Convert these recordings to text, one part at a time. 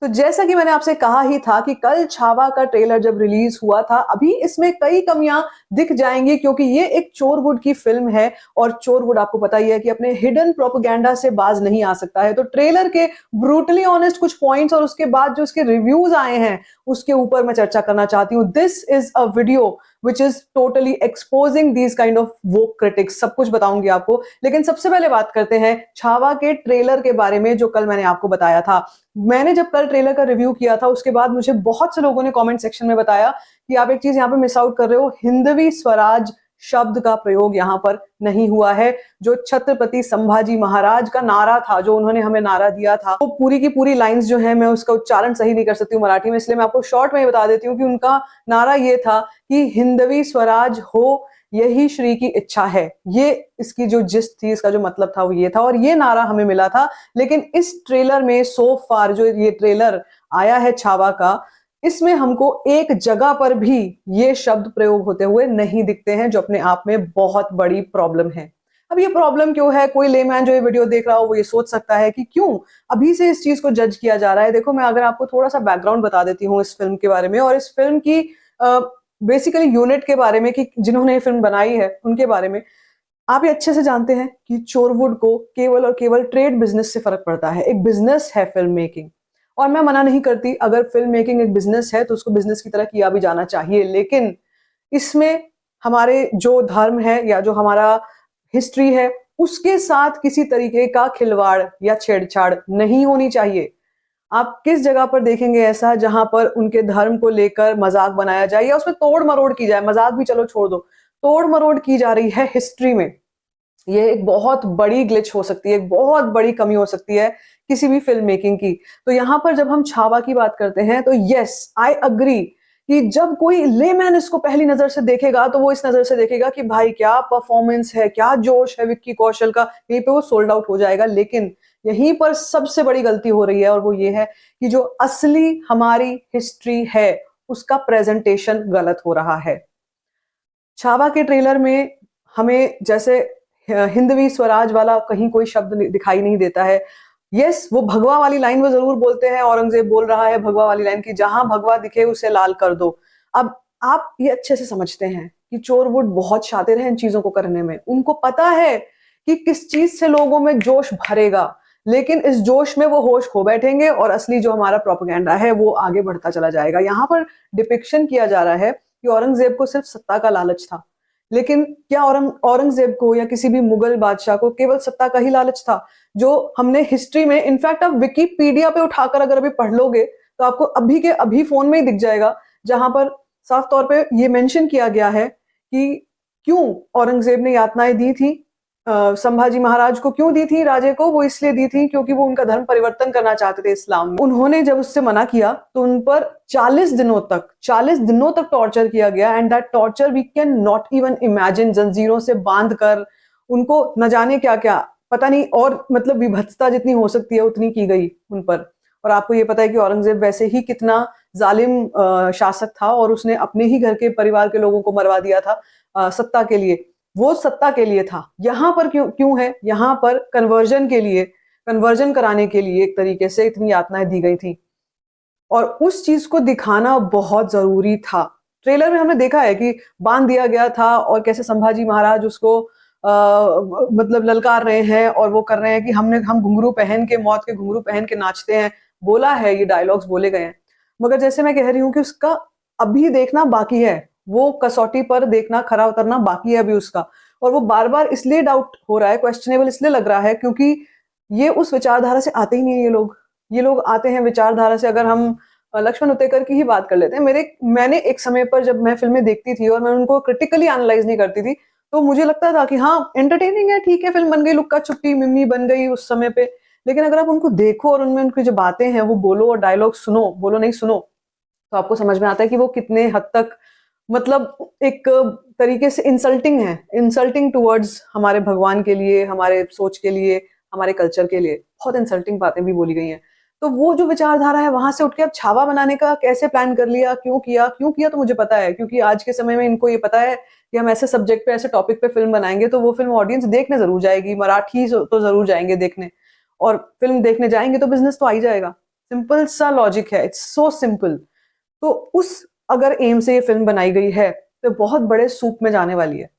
तो जैसा कि मैंने आपसे कहा ही था कि कल छावा का ट्रेलर जब रिलीज हुआ था, अभी इसमें कई कमियां दिख जाएंगी क्योंकि ये एक चोरवुड की फिल्म है और चोरवुड आपको पता ही है कि अपने हिडन प्रोपेगेंडा से बाज नहीं आ सकता है। तो ट्रेलर के ब्रूटली ऑनेस्ट कुछ पॉइंट्स और उसके बाद जो उसके रिव्यूज आए हैं उसके ऊपर मैं चर्चा करना चाहती हूँ। This is a video which is totally exposing these kind of woke critics, सब कुछ बताऊंगी आपको। लेकिन सबसे पहले बात करते हैं छावा के ट्रेलर के बारे में जो कल मैंने आपको बताया था। मैंने जब कल ट्रेलर का रिव्यू किया था उसके बाद मुझे बहुत से लोगों ने कमेंट सेक्शन में बताया कि आप एक चीज यहाँ पे मिस आउट कर रहे हो, हिंदवी स्वराज शब्द का प्रयोग यहाँ पर नहीं हुआ है। जो छत्रपति संभाजी महाराज का नारा था, जो उन्होंने हमें नारा दिया था, वो पूरी की पूरी लाइंस जो है मैं उसका उच्चारण सही नहीं कर सकती हूँ मराठी में, इसलिए मैं आपको शॉर्ट में ही बता देती हूँ कि उनका नारा ये था कि हिंदवी स्वराज हो यही श्री की इच्छा है। ये इसकी जो जिस्ट थी, इसका जो मतलब था वो ये था और ये नारा हमें मिला था। लेकिन इस ट्रेलर में सो फार जो ये ट्रेलर आया है छावा का, इसमें हमको एक जगह पर भी ये शब्द प्रयोग होते हुए नहीं दिखते हैं, जो अपने आप में बहुत बड़ी प्रॉब्लम है। अब ये प्रॉब्लम क्यों है? कोई लेमैन जो ये वीडियो देख रहा हो वो ये सोच सकता है कि क्यों अभी से इस चीज को जज किया जा रहा है। देखो, मैं अगर आपको थोड़ा सा बैकग्राउंड बता देती हूँ इस फिल्म के बारे में और इस फिल्म की बेसिकली यूनिट के बारे में कि जिन्होंने ये फिल्म बनाई है उनके बारे में। आप ये अच्छे से जानते हैं कि चोरवुड को केवल और केवल ट्रेड बिजनेस से फर्क पड़ता है। एक बिजनेस है फिल्म मेकिंग, और मैं मना नहीं करती, अगर फिल्म मेकिंग एक बिजनेस है तो उसको बिजनेस की तरह किया भी जाना चाहिए। लेकिन इसमें हमारे जो धर्म है या जो हमारा हिस्ट्री है उसके साथ किसी तरीके का खिलवाड़ या छेड़छाड़ नहीं होनी चाहिए। आप किस जगह पर देखेंगे ऐसा जहां पर उनके धर्म को लेकर मजाक बनाया जाए या उसमें तोड़ मरोड़ की जाए? मजाक भी चलो छोड़ दो, तोड़ मरोड़ की जा रही है हिस्ट्री में। ये एक बहुत बड़ी ग्लिच हो सकती है, एक बहुत बड़ी कमी हो सकती है किसी भी फिल्म मेकिंग की। तो यहाँ पर जब हम छावा की बात करते हैं तो यस, आई अग्री कि जब कोई लेमैन इसको पहली नजर से देखेगा तो वो इस नजर से देखेगा कि भाई क्या परफॉर्मेंस है, क्या जोश है विक्की कौशल का, यहीं पे वो सोल्ड आउट हो जाएगा। लेकिन यहीं पर सबसे बड़ी गलती हो रही है और वो ये है कि जो असली हमारी हिस्ट्री है उसका प्रेजेंटेशन गलत हो रहा है। छावा के ट्रेलर में हमें जैसे हिंदवी स्वराज वाला कहीं कोई शब्द दिखाई नहीं देता है। यस, वो भगवा वाली लाइन वो जरूर बोलते हैं, औरंगजेब बोल रहा है भगवा वाली लाइन की जहां भगवा दिखे उसे लाल कर दो। अब आप ये अच्छे से समझते हैं कि चोरवुड बहुत शातिर है इन चीजों को करने में। उनको पता है कि किस चीज से लोगों में जोश भरेगा, लेकिन इस जोश में वो होश खो बैठेंगे और असली जो हमारा प्रोपेगेंडा है वो आगे बढ़ता चला जाएगा। यहाँ पर डिपिक्शन किया जा रहा है कि औरंगजेब को सिर्फ सत्ता का लालच था, लेकिन क्या औरंगजेब को या किसी भी मुगल बादशाह को केवल सत्ता का ही लालच था? जो हमने हिस्ट्री में, इनफैक्ट आप विकिपीडिया पे उठाकर अगर अभी पढ़ लोगे तो आपको अभी के अभी फोन में ही दिख जाएगा, जहां पर साफ तौर पे ये मेंशन किया गया है कि क्यों औरंगजेब ने यातनाएं दी थी संभाजी महाराज को। क्यों दी थी राजे को? वो इसलिए दी थी क्योंकि वो उनका धर्म परिवर्तन करना चाहते थे इस्लाम में। उन्होंने जब उससे मना किया तो उन पर 40 दिनों तक टॉर्चर किया गया, and that torture we can not even imagine. जंजीरों से बांध कर उनको न जाने क्या क्या, पता नहीं, और मतलब विभत्सता जितनी हो सकती है उतनी की गई उन पर। और आपको ये पता है कि औरंगजेब वैसे ही कितना जालिम शासक था और उसने अपने ही घर के परिवार के लोगों को मरवा दिया था सत्ता के लिए। वो सत्ता के लिए था। यहाँ पर क्यों क्यों है? यहाँ पर कन्वर्जन के लिए, कन्वर्जन कराने के लिए एक तरीके से इतनी यातनाएं दी गई थी और उस चीज को दिखाना बहुत जरूरी था। ट्रेलर में हमने देखा है कि बांध दिया गया था और कैसे संभाजी महाराज उसको मतलब ललकार रहे हैं और वो कर रहे हैं कि हम घुंघरू पहन के, मौत के घुंघरू पहन के नाचते हैं। बोला है, ये डायलॉग्स बोले गए हैं, मगर जैसे मैं कह रही हूँ कि उसका अभी देखना बाकी है, वो कसौटी पर देखना, खरा उतरना बाकी है अभी उसका। और वो बार बार इसलिए डाउट हो रहा है, क्वेश्चनेबल इसलिए लग रहा है क्योंकि ये उस विचारधारा से आते ही नहीं है। ये लोग आते हैं विचारधारा से, अगर हम लक्ष्मण उतेकर की ही बात कर लेते हैं। मैंने एक समय पर जब मैं फिल्में देखती थी और मैं उनको क्रिटिकली एनालाइज नहीं करती थी, तो मुझे लगता था कि हाँ एंटरटेनिंग है, ठीक है, फिल्म बन गई, लुक्का छुपी मिम्मी बन गई उस समय पे। लेकिन अगर आप उनको देखो और उनमें उनकी जो बातें हैं वो बोलो और डायलॉग सुनो, बोलो नहीं सुनो, तो आपको समझ में आता है कि वो कितने हद तक मतलब एक तरीके से इंसल्टिंग है, इंसल्टिंग टुवर्ड्स हमारे भगवान के लिए, हमारे सोच के लिए, हमारे कल्चर के लिए। बहुत इंसल्टिंग बातें भी बोली गई हैं। तो वो जो विचारधारा है वहां से उठ के अब छावा बनाने का कैसे प्लान कर लिया, क्यों किया तो मुझे पता है, क्योंकि आज के समय में इनको ये पता है कि हम ऐसे सब्जेक्ट पे, ऐसे टॉपिक पे फिल्म बनाएंगे तो वो फिल्म ऑडियंस देखने जरूर जाएगी, मराठी तो जरूर जाएंगे देखने, और फिल्म देखने जाएंगे तो बिजनेस तो आ ही जाएगा। सिंपल सा लॉजिक है, इट्स सो सिंपल। तो उस अगर एम से ये फिल्म बनाई गई है तो बहुत बड़े सूप में जाने वाली है।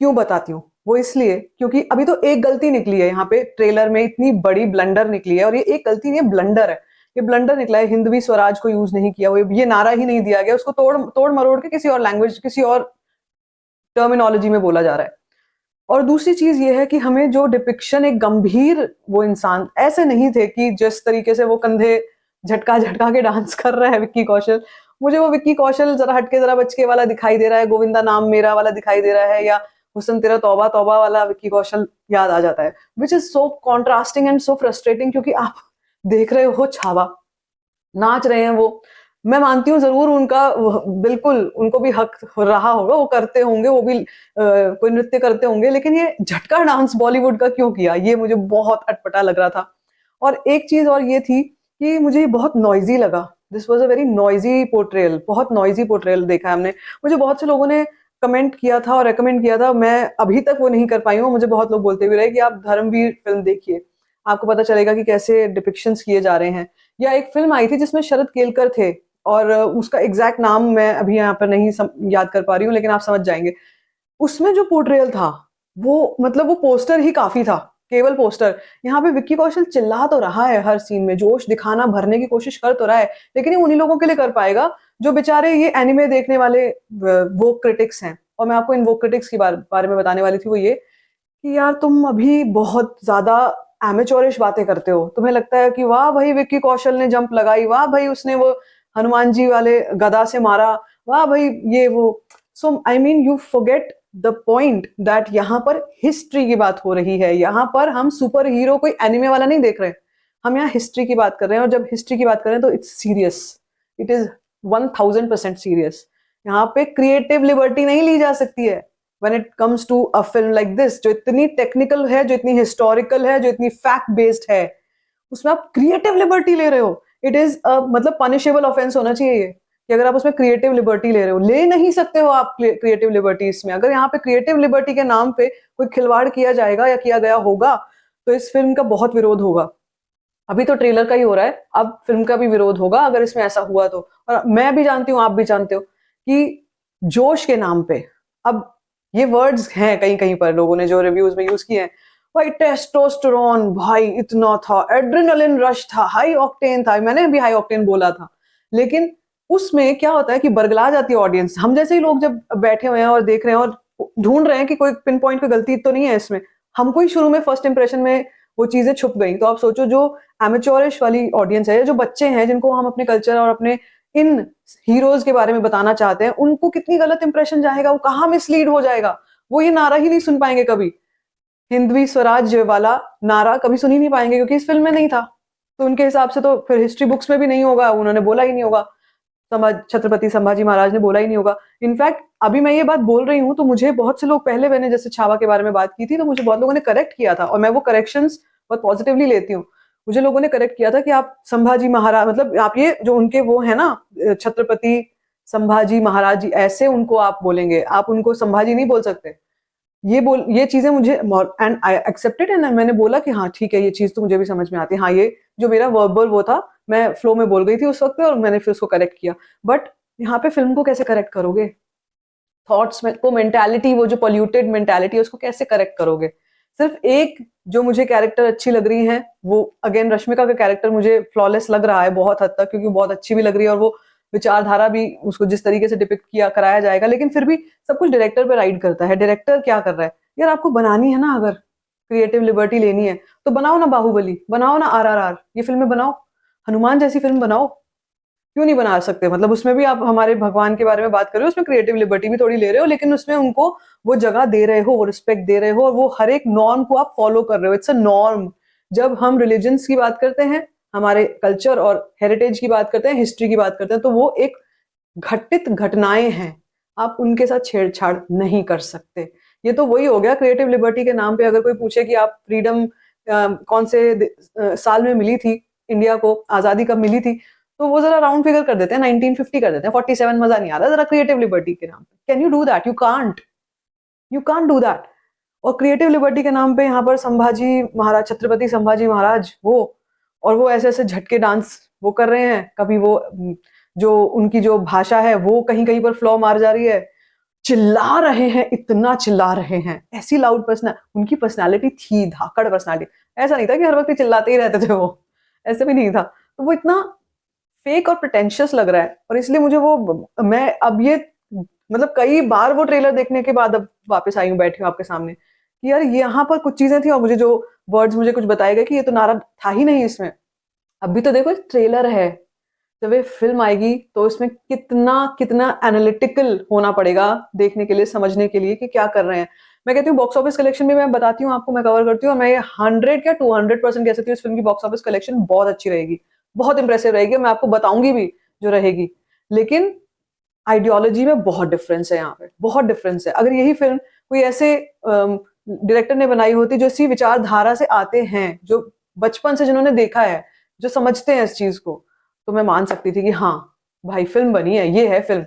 क्यों बताती हूँ? वो इसलिए क्योंकि अभी तो एक गलती निकली है यहाँ पे, ट्रेलर में इतनी बड़ी ब्लंडर निकली है, और ये एक गलती नहीं है, ब्लंडर है। ये ब्लंडर निकला है, हिंदवी स्वराज को यूज नहीं किया, वो ये नारा ही नहीं दिया गया, उसको तोड़ तोड़ मरोड़ के किसी और लैंग्वेज, किसी और टर्मिनोलॉजी में बोला जा रहा है। और दूसरी चीज ये है कि हमें जो डिपिक्शन, एक गंभीर वो इंसान ऐसे नहीं थे कि जिस तरीके से वो कंधे झटका झटका के डांस कर रहा है विक्की कौशल, मुझे वो विक्की कौशल जरा हटके जरा बचके वाला दिखाई दे रहा है, गोविंदा नाम मेरा वाला दिखाई दे रहा है, या हुसन तेरा तौबा तौबा वाला विक्की कौशल याद आ जाता है, विच is so contrasting and so frustrating. क्योंकि आप देख रहे हो छावा, नाच रहे हैं वो, मैं मानती हूँ जरूर उनका बिल्कुल उनको भी हक रहा होगा, वो करते होंगे, वो भी कोई नृत्य करते होंगे, लेकिन ये झटका डांस बॉलीवुड का क्यों किया, ये मुझे बहुत अटपटा लग रहा था। और एक चीज और ये थी कि मुझे ये बहुत नॉइजी लगा, this was a very noisy portrayal, बहुत नॉइजी पोर्ट्रेयल देखा है हमने। मुझे बहुत से लोगों ने कमेंट किया था और रेकमेंड किया था, मैं अभी तक वो नहीं कर पाई हूँ। मुझे बहुत लोग बोलते हुए रहे कि आप धर्मवीर फिल्म देखिए, आपको पता चलेगा कि कैसे डिपिक्शंस किए जा रहे हैं। या एक फिल्म आई थी जिसमें शरद केलकर थे, और उसका एग्जैक्ट नाम मैं अभी यहाँ पर नहीं याद कर पा रही हूँ, लेकिन आप समझ जाएंगे। उसमें जो पोर्ट्रेयल था वो, मतलब वो पोस्टर ही काफी था, केवल पोस्टर। यहाँ पे विक्की कौशल चिल्ला तो रहा है हर सीन में, जोश दिखाना, भरने की कोशिश कर तो रहा है, लेकिन ये उन्हीं लोगों के लिए कर पाएगा जो बेचारे ये एनिमे देखने वाले वो क्रिटिक्स हैं। और मैं आपको इन वो क्रिटिक्स के बारे में बताने वाली थी, वो ये कि यार तुम अभी बहुत ज्यादा एमेचोरिश बातें करते हो। तुम्हें लगता है कि वाह भाई विक्की कौशल ने जंप लगाई, वाह भाई उसने वो हनुमान जी वाले गदा से मारा, वाह भाई ये वो। So I mean you forget the point that यहाँ पर हिस्ट्री की बात हो रही है। यहाँ पर हम सुपर हीरो कोई एनिमे वाला नहीं देख रहे हैं, हम यहाँ हिस्ट्री की बात कर रहे हैं। और जब हिस्ट्री की बात कर रहे हैं तो it's serious, it is 1000% serious. यहाँ पे क्रिएटिव लिबर्टी नहीं ली जा सकती है when it comes to a film like this, जो इतनी टेक्निकल है, जो इतनी हिस्टोरिकल है, जो इतनी फैक्ट बेस्ड है, उसमें आप क्रिएटिव लिबर्टी ले रहे हो। इट इज मतलब पनिशेबल ऑफेंस होना चाहिए ये, कि अगर आप उसमें क्रिएटिव लिबर्टी ले रहे हो। ले नहीं सकते हो आप क्रिएटिव लिबर्टी इसमें। अगर यहाँ पे क्रिएटिव लिबर्टी के नाम पे कोई खिलवाड़ किया जाएगा या किया गया होगा तो इस फिल्म का बहुत विरोध होगा। अभी तो ट्रेलर का ही हो रहा है, अब फिल्म का भी विरोध होगा अगर इसमें ऐसा हुआ तो। और मैं भी जानती हूँ, आप भी जानते हो कि जोश के नाम पे, अब ये वर्ड्स हैं कहीं कहीं पर लोगों ने जो रिव्यूज में यूज किए हैं, भाई टेस्टोस्टेरोन भाई इतना था, एड्रेनलिन रश था, हाई ऑक्टेन था। मैंने भी हाई ऑक्टेन बोला था, लेकिन उसमें क्या होता है कि बरगला जाती है ऑडियंस। हम जैसे ही लोग जब बैठे हुए हैं और देख रहे हैं और ढूंढ रहे हैं कि कोई पिन पॉइंट पे गलती तो नहीं है इसमें, हमको ही शुरू में फर्स्ट इंप्रेशन में वो चीजें छुप गई। तो आप सोचो जो एमेचोरिश वाली ऑडियंस है, जो बच्चे हैं जिनको हम अपने कल्चर और अपने इन हीरोज के बारे में बताना चाहते हैं, उनको कितनी गलत इंप्रेशन जाएगा, वो कहाँ मिसलीड हो जाएगा। वो ये नारा ही नहीं सुन पाएंगे कभी, हिंदवी स्वराज वाला नारा कभी सुन ही नहीं पाएंगे, क्योंकि इस फिल्म में नहीं था। तो उनके हिसाब से तो फिर हिस्ट्री बुक्स में भी नहीं होगा, उन्होंने बोला ही नहीं होगा, छत्रपति संभाजी महाराज ने बोला ही नहीं होगा। इनफैक्ट अभी मैं ये बात बोल रही हूँ तो मुझे बहुत से लोग, पहले मैंने जैसे छावा के बारे में बात की थी तो मुझे बहुत लोगों ने करेक्ट किया था, और मैं वो करेक्शंस बहुत पॉजिटिवली लेती हूँ। मुझे लोगों ने करेक्ट किया था कि आप संभाजी महाराज, मतलब आप ये जो उनके वो है ना छत्रपति संभाजी महाराज जी, ऐसे उनको आप बोलेंगे, आप उनको संभाजी नहीं बोल सकते। ये चीजें मुझे, एंड आई एक्सेप्टेड, एंड मैंने बोला कि हाँ ठीक है, ये चीज तो मुझे भी समझ में आती है। हाँ, ये जो मेरा वर्बल वो था, मैं फ्लो में बोल गई थी उस वक्त और मैंने फिर उसको करेक्ट किया। बट यहाँ पे फिल्म को कैसे करेक्ट करोगे? थॉट्स में को मेंटालिटी, वो जो पॉल्यूटेड मेंटालिटी है उसको कैसे करेक्ट करोगे? सिर्फ एक जो मुझे कैरेक्टर अच्छी लग रही है, वो अगेन रश्मिका का कैरेक्टर मुझे फ्लॉलेस लग रहा है बहुत हद तक, क्योंकि बहुत अच्छी भी लग रही है और वो विचारधारा भी उसको जिस तरीके से डिपिक्ट किया कराया जाएगा। लेकिन फिर भी सब कुछ डायरेक्टर पे राइड करता है। डायरेक्टर क्या कर रहा है यार, आपको बनानी है ना, अगर क्रिएटिव लिबर्टी लेनी है तो बनाओ ना बाहुबली, बनाओ ना RRR, ये फिल्में बनाओ, हनुमान जैसी फिल्म बनाओ, क्यों नहीं बना सकते? मतलब उसमें भी आप हमारे भगवान के बारे में बात कर रहे हो, उसमें क्रिएटिव लिबर्टी भी थोड़ी ले रहे हो, लेकिन उसमें उनको वो जगह दे रहे हो, वो रिस्पेक्ट दे रहे हो, और वो हर एक नॉर्म को आप फॉलो कर रहे हो। It's a norm. जब हम रिलीजन्स की बात करते हैं, हमारे कल्चर और हेरिटेज की बात करते हैं, हिस्ट्री की बात करते हैं, तो वो एक घटित घटनाएं हैं, आप उनके साथ छेड़छाड़ नहीं कर सकते। ये तो वही हो गया क्रिएटिव लिबर्टी के नाम पे। अगर कोई पूछे कि आप फ्रीडम कौन से साल में मिली थी, इंडिया को आजादी कब मिली थी, तो वो जरा राउंड फिगर कर देते हैं, 1950 कर देते हैं, 47 मजा नहीं आ रहा जरा क्रिएटिव लिबर्टी के नाम पे। Can you do that? You can't do that. और क्रिएटिव लिबर्टी के नाम पे यहाँ पर संभाजी महाराज, छत्रपति संभाजी महाराज वो, और वो ऐसे ऐसे झटके डांस वो कर रहे हैं, कभी वो जो उनकी जो भाषा है वो कहीं कहीं पर फ्लॉ मार जा रही है, चिल्ला रहे हैं, इतना चिल्ला रहे हैं, ऐसी लाउड पर्सनल उनकी पर्सनालिटी थी, धाकड़ पर्सनालिटी। ऐसा नहीं था कि हर वक्त ही चिल्लाते ही रहते थे वो, ऐसे भी नहीं था। तो वो इतना फेक और प्रिटेंशियस लग रहा है, और इसलिए मुझे वो, मैं अब ये मतलब कई बार वो ट्रेलर देखने के बाद अब वापस आई हूँ, बैठी हूँ आपके सामने कि यार यहाँ पर कुछ चीजें थी और मुझे जो वर्ड्स मुझे कुछ बताए गए कि ये तो नारा था ही नहीं इसमें। अभी तो देखो ट्रेलर है, जब ये फिल्म आएगी तो इसमें कितना कितना एनालिटिकल होना पड़ेगा देखने के लिए, समझने के लिए कि क्या कर रहे हैं। मैं कहती हूँ बॉक्स ऑफिस कलेक्शन भी मैं बताती हूँ आपको, मैं कवर करती हूँ, और मैं ये 100 या 200% कह सकती हूँ इस फिल्म की बॉक्स ऑफिस कलेक्शन बहुत अच्छी रहेगी, बहुत इंप्रेसिव रहेगी, मैं आपको बताऊंगी भी जो रहेगी। लेकिन आइडियोलॉजी में बहुत डिफरेंस है, यहाँ पे बहुत डिफरेंस है। अगर यही फिल्म कोई ऐसे डायरेक्टर ने बनाई होती जो इसी विचारधारा से आते हैं, जो बचपन से जिन्होंने देखा है, जो समझते हैं इस चीज को, तो मैं मान सकती थी कि हाँ भाई फिल्म बनी है, ये है फिल्म।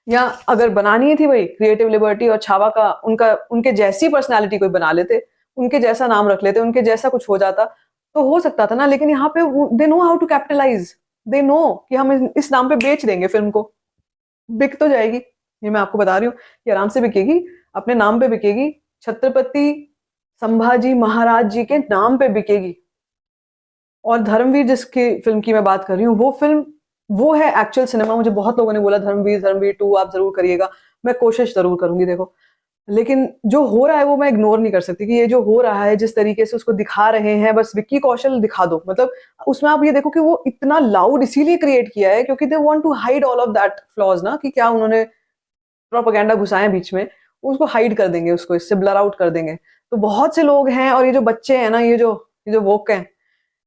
या अगर बनानी थी भाई क्रिएटिव लिबर्टी और छावा का, उनका उनके जैसी पर्सनालिटी कोई बना लेते, उनके जैसा नाम रख लेते, उनके जैसा कुछ हो जाता तो हो सकता था ना। लेकिन यहाँ पे they know how to capitalise, they know कि हम इस नाम पे बेच देंगे फिल्म को, बिक तो जाएगी, ये मैं आपको बता रही हूँ कि आराम से बिकेगी, अपने नाम पे बिकेगी, छत्रपति संभाजी महाराज जी के नाम पे बिकेगी। और धर्मवीर जिसकी फिल्म की मैं बात कर रही हूँ, वो फिल्म वो है एक्चुअल सिनेमा। मुझे बहुत लोगों ने बोला धर्मवीर धर्मवीर 2 आप जरूर करिएगा, मैं कोशिश जरूर करूंगी देखो। लेकिन जो हो रहा है वो मैं इग्नोर नहीं कर सकती कि ये जो हो रहा है, जिस तरीके से उसको दिखा रहे हैं, बस विक्की कौशल दिखा दो, मतलब उसमें आप ये देखो कि वो इतना लाउड इसीलिए क्रिएट किया है क्योंकि they want to hide all of that flaws ना, कि क्या उन्होंने प्रोपेगेंडा घुसाए बीच में, उसको हाइड कर देंगे, उसको इससे ब्लर आउट कर देंगे। तो बहुत से लोग हैं, और ये जो बच्चे हैं ना, ये जो वोक हैं,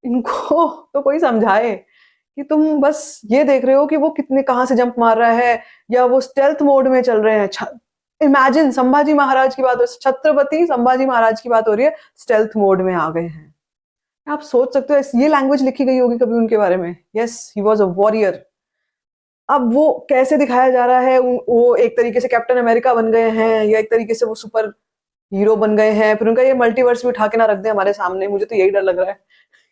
इनको तो कोई समझाए कि तुम बस ये देख रहे हो कि वो कितने कहाँ से जंप मार रहा है, या वो स्टेल्थ मोड में चल रहे हैं। इमेजिन संभाजी महाराज की बात हो, छत्रपति संभाजी महाराज की बात हो रही है, स्टेल्थ मोड में आ गए हैं। आप सोच सकते हो ये लैंग्वेज लिखी गई होगी कभी उनके बारे में। Yes, he was a warrior. अब वो कैसे दिखाया जा रहा है, वो एक तरीके से कैप्टन अमेरिका बन गए हैं, या एक तरीके से वो सुपर हीरो बन गए हैं, फिर उनका ये मल्टीवर्स भी उठा के ना रख दे हमारे सामने। मुझे तो यही डर लग रहा है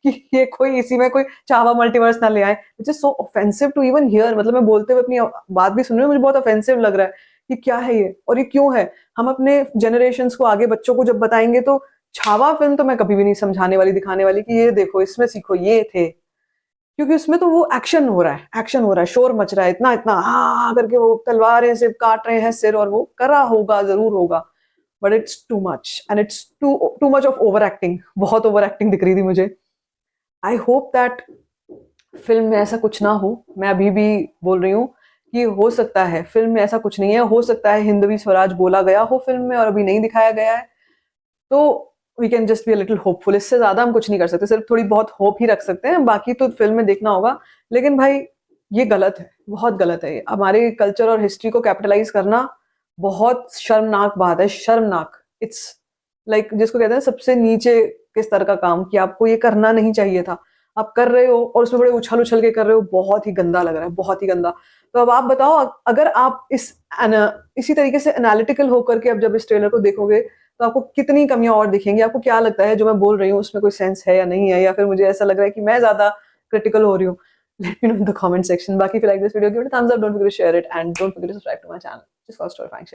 कि ये कोई इसी में कोई चावा मल्टीवर्स ना ले आए, which is so offensive to even hear. मतलब मैं बोलते हुए अपनी बात भी सुन रही हूँ, मुझे बहुत ऑफेंसिव लग रहा है कि क्या है ये और ये क्यों है। हम अपने जनरेशन को आगे बच्चों को जब बताएंगे तो छावा फिल्म तो मैं कभी भी नहीं समझाने वाली, दिखाने वाली कि ये देखो इसमें सीखो ये थे, क्योंकि उसमें तो वो एक्शन हो रहा है, एक्शन हो रहा है, शोर मच रहा है, इतना इतना हाँ करके वो तलवारें से काट रहे हैं सिर, और वो करा होगा, जरूर होगा, but it's too much and it's too too much of over acting. बहुत ओवर एक्टिंग दिख रही थी मुझे। आई होप दैट फिल्म में ऐसा कुछ ना हो। मैं अभी भी बोल रही हूँ कि हो सकता है फिल्म में ऐसा कुछ नहीं है, हो सकता है हिंदवी स्वराज बोला गया हो फिल्म में और अभी नहीं दिखाया गया है, तो we can just be a little hopeful. इससे ज्यादा हम कुछ नहीं कर सकते, सिर्फ थोड़ी बहुत होप ही रख सकते हैं, बाकी तो फिल्म में देखना होगा। लेकिन भाई ये गलत है, बहुत गलत है। हमारे कल्चर और हिस्ट्री को कैपिटलाइज करना बहुत शर्मनाक बात है, शर्मनाक। इट्स लाइक जिसको कहते हैं सबसे नीचे के स्तर का काम, कि आपको ये करना नहीं चाहिए था, आप कर रहे हो और उसमें बड़े उछल उछल के कर रहे हो, बहुत ही गंदा लग रहा है, बहुत ही गंदा। तो अब आप बताओ, अगर आप इसी तरीके से एनालिटिकल होकर के अब जब इस ट्रेलर को देखोगे तो आपको कितनी कमियां और दिखेंगी। आपको क्या लगता है जो मैं बोल रही हूँ उसमें कोई सेंस है या नहीं है, या फिर मुझे ऐसा लग रहा है कि मैं ज्यादा क्रिटिकल हो रही हूँ? Let me know in the comment section. बाकी if you like this video, give it a thumbs up, don't forget to share it, and don't forget to subscribe to my channel. Just cause story